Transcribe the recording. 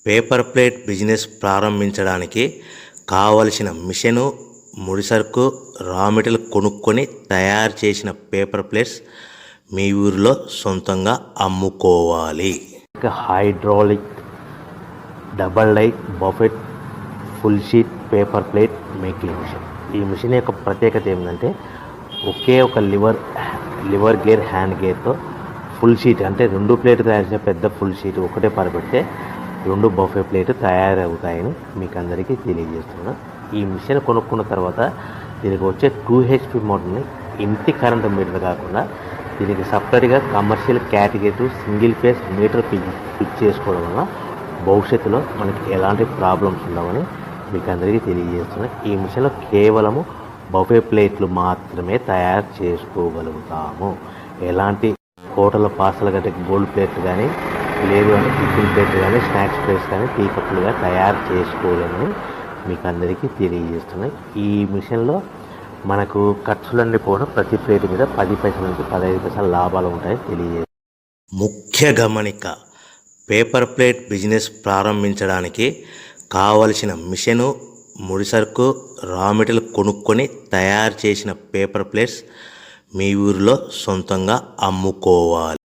Paper plate business ప్రారంభించడానికి కావలసిన machine, ముడిసరుకు, రా మెటీరియల్ కొనుక్కొని తయారు చేసిన పేపర్ ప్లేట్స్ మీ ఊరిలో సొంతంగా అమ్ముకోవాలి. Hydraulic double die buffet full sheet paper plate making machine. ఈ మిషన్ యొక్క ప్రత్యేకత ఏంటంటే ఒకే ఒక లివర్ గేర్, హ్యాండ్ గేర్తో ఫుల్ షీట్ అంటే 2 ప్లేట్ తయారు చేసే పెద్ద ఫుల్ షీట్ ఒకటే పరబెడితే 2 బఫే ప్లేట్ తయారవుతాయని మీకు అందరికీ తెలియజేస్తున్నాను. ఈ మిషన్ కొనుక్కున్న తర్వాత దీనికి వచ్చే 2 HP మోటార్ని ఇంటి కరెంటు మీటర్ కాకుండా దీనికి సపరేట్గా commercial category single phase metre fix చేసుకోవడం వల్ల భవిష్యత్తులో మనకి ఎలాంటి ప్రాబ్లమ్స్ ఉండవని మీకు అందరికీ తెలియజేస్తున్నాను. ఈ మిషన్లో కేవలము బఫే ప్లేట్లు మాత్రమే తయారు చేసుకోగలుగుతాము. ఎలాంటి హోటల్ పార్సల్ గట్టే గోల్డ్ ప్లేట్లు కానీ, లేదు అంటే టిఫిన్ ప్లేట్లు కానీ, స్నాక్స్ ప్లేట్స్ కానీ, టీ కప్పులుగా తయారు చేసుకోలేమని మీకు అందరికీ తెలియజేస్తున్నాయి. ఈ మిషన్లో మనకు ఖర్చులన్నీ కూడా ప్రతి ప్లేట్ మీద 10 పైసల నుంచి 15 పైసల లాభాలు ఉంటాయని తెలియజేస్తాయి. ముఖ్య గమనిక: పేపర్ ప్లేట్ బిజినెస్ ప్రారంభించడానికి కావలసిన మిషను, ముడిసరుకు, రా మెటీరియల్ కొనుక్కొని తయారు చేసిన పేపర్ ప్లేట్స్ మీ ఊరిలో సొంతంగా అమ్ముకోవాలి.